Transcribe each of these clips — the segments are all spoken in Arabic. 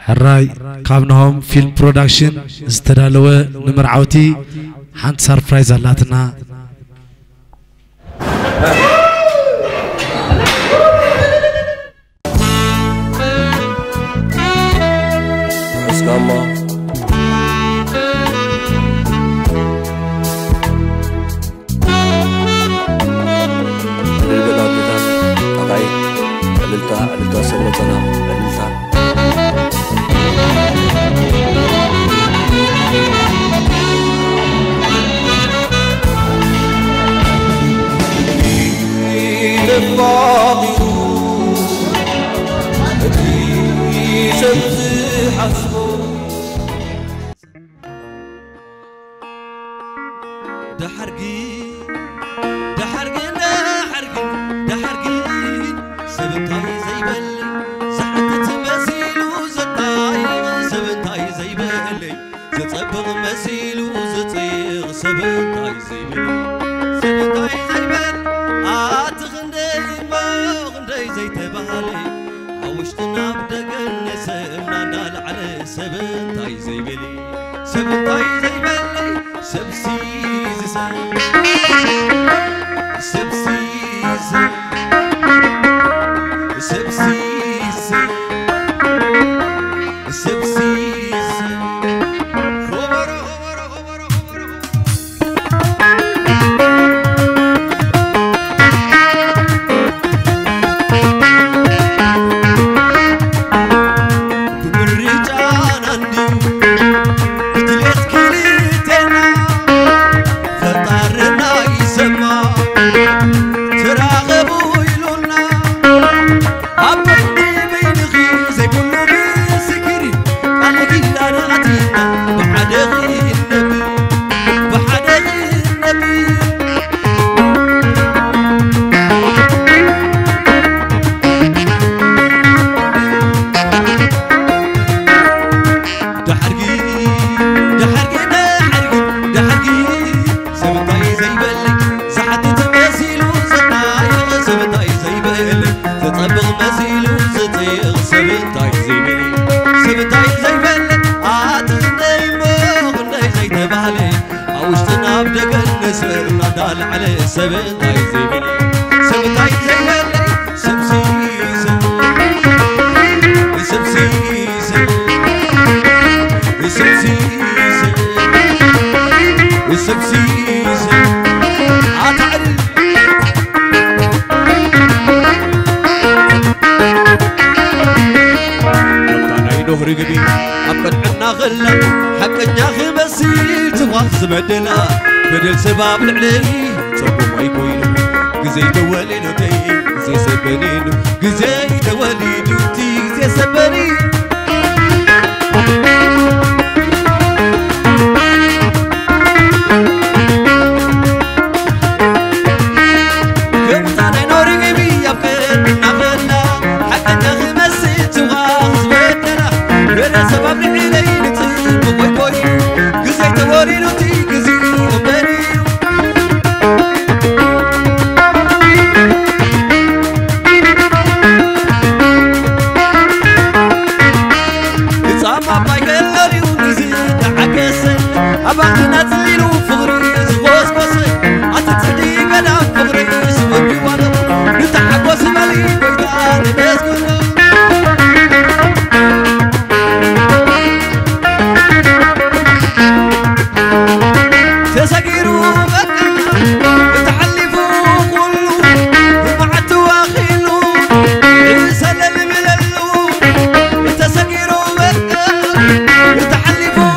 حراي قابنهم فيلم برودكشن استدلوا نمرعوتي حنت سربرايز اللاتنا اسكاما للبلاد تقعي قللتها سنتنا قللتها الفاضل شمس حسبه دحرقي سبنتاي زي بلي زحتت مسيلو زطاي سبنتاي زي بلي زتصبغ مسيلو زطيغ سبنتاي زي بلي زي تبالي عوشتنا بدقن سمنا نال على سبنتاي زي بلي سبنتاي زي بلي سبسيز سبسيز سبسيز سبسيز على سبنتاي زي بلي سبنتاي زي بلي سبسيز سبسيز سبسيز سبسيز عطعل قلتانا يدهر قدي أبقى عنا غلا حقنا خمسي تواخذ بدلا بدل سباب العلي صبوا ما يكوينو قزي توالينو تي قزي سبنينو قزي توالينو تي قزي سبنينو كمتانا نوري قبي يبقى نغلا حتى نغمسي تواخذ بدلا بدل سباب العلي صبوا ما يكوينو قزي توالينو تي قزي أبغى تزيلو فغري زغوس قصي أتتصدي قدام فغري سببي وانا نتحقوس مالي بيتان الناس كلها تسقيرو بكا تحلفو كلو ومعتو أخيلو يسلل مللو تسقيرو بكا تحلفو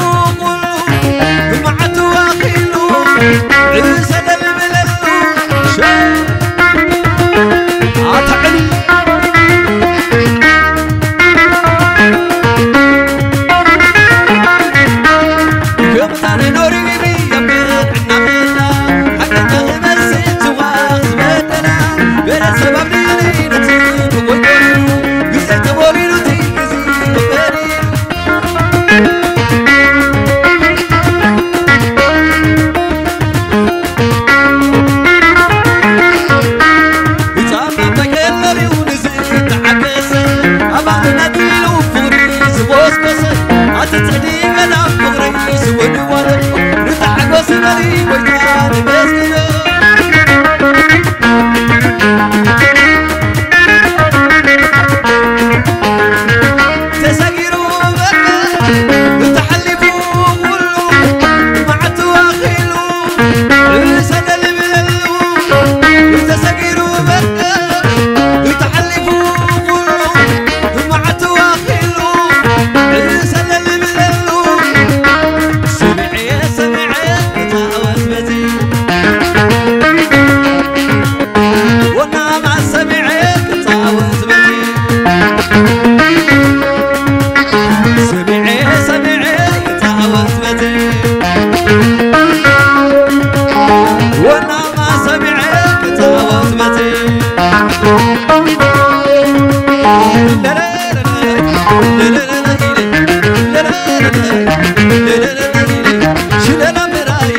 شلنا مراي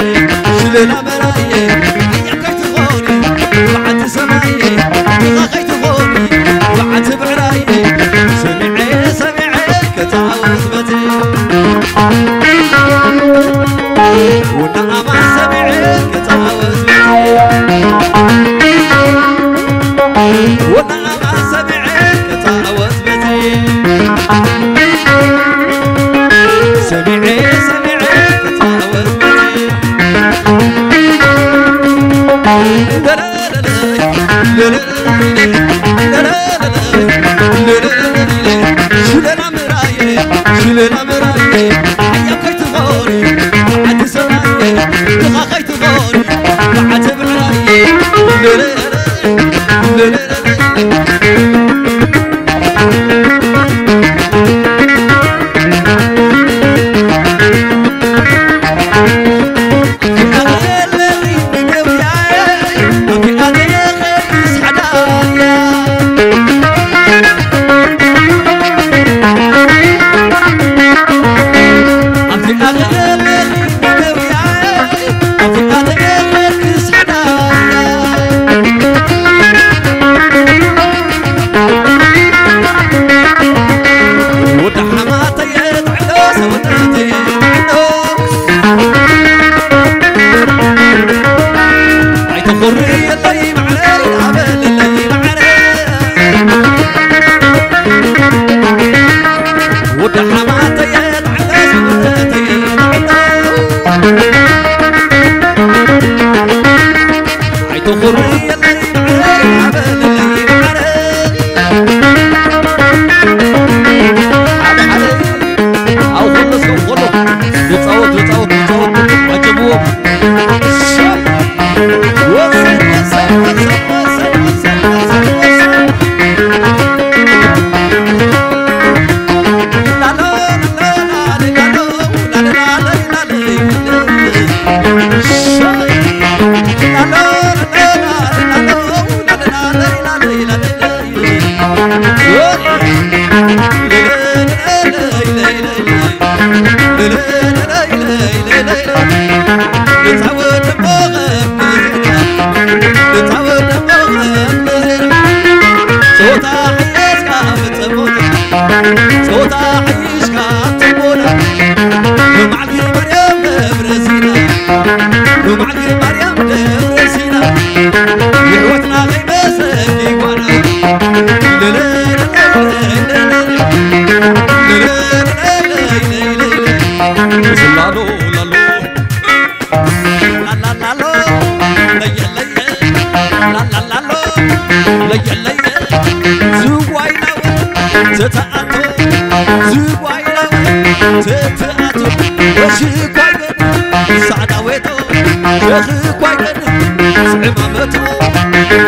شلنا مراي حياك تغوني بعد سماي غاغي تغوني بعد بعراي سمعي سمعي كتعوز بتي ونعم سمعي كتعوز بتي ونعم سمعي كتعوز بتي سمعي سمعي كتعوز بتي لا لا لا لا لا شلنا مراي شلنا مراي حياك تغوري بعد سماي غاغي تغوري بعد بعراي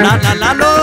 لا لا لا لا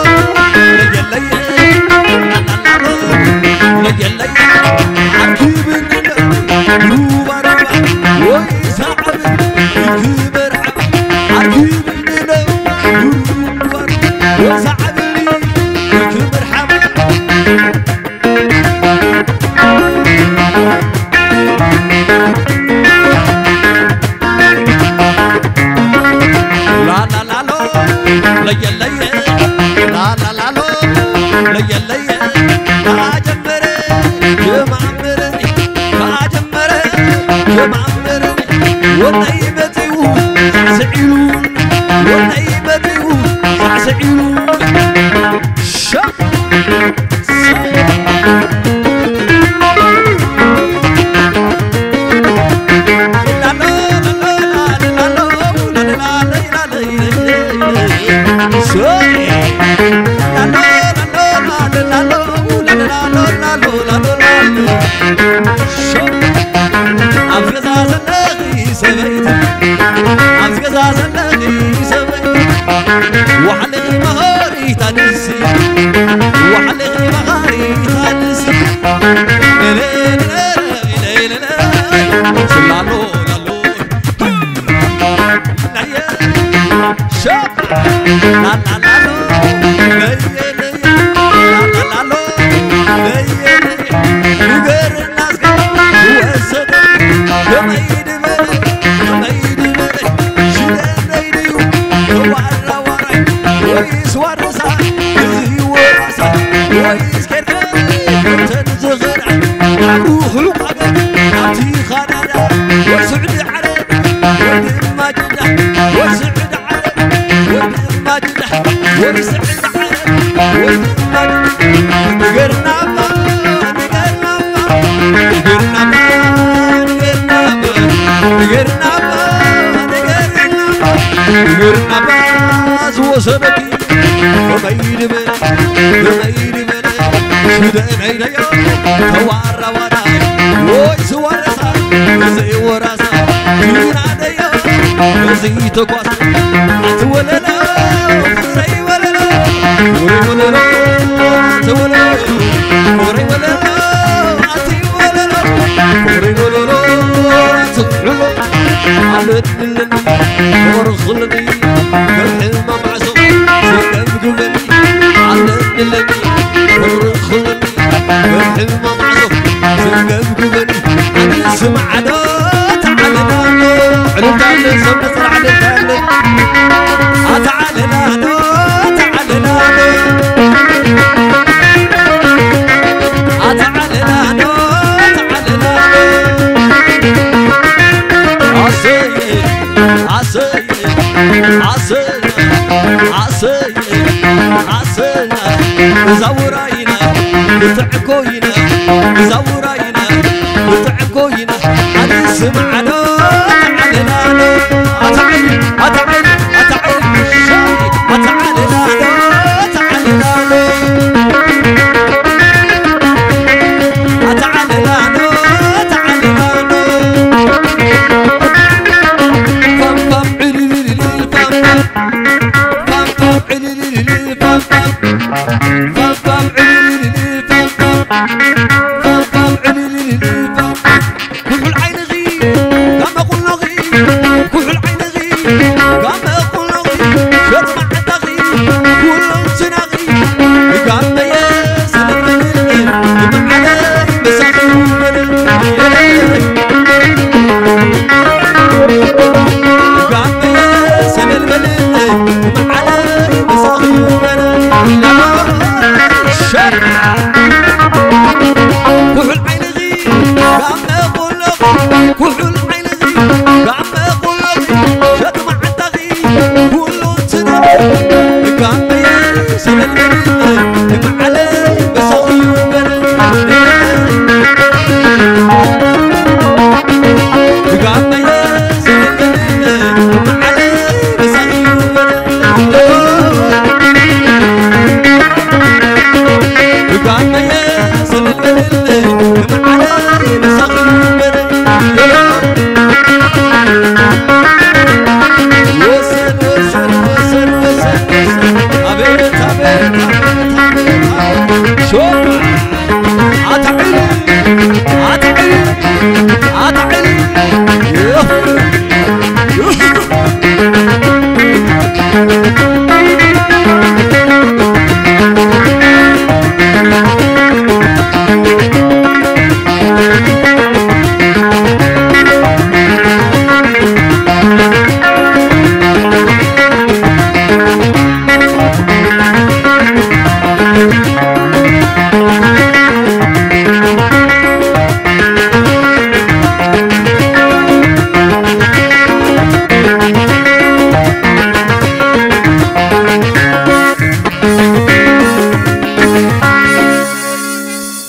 وحلي مهاري تنسي وحلي مهاري تنسي ليل ليل ليل سلالو لالو ليل شاب لا لا لالو ليل لا لا لالو ليل غير الناس وسد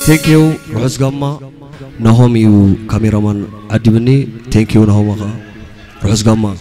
Thank you Rohs Gamma Nahomi Cameraman Adibni thank you Nahoma Rohs Gamma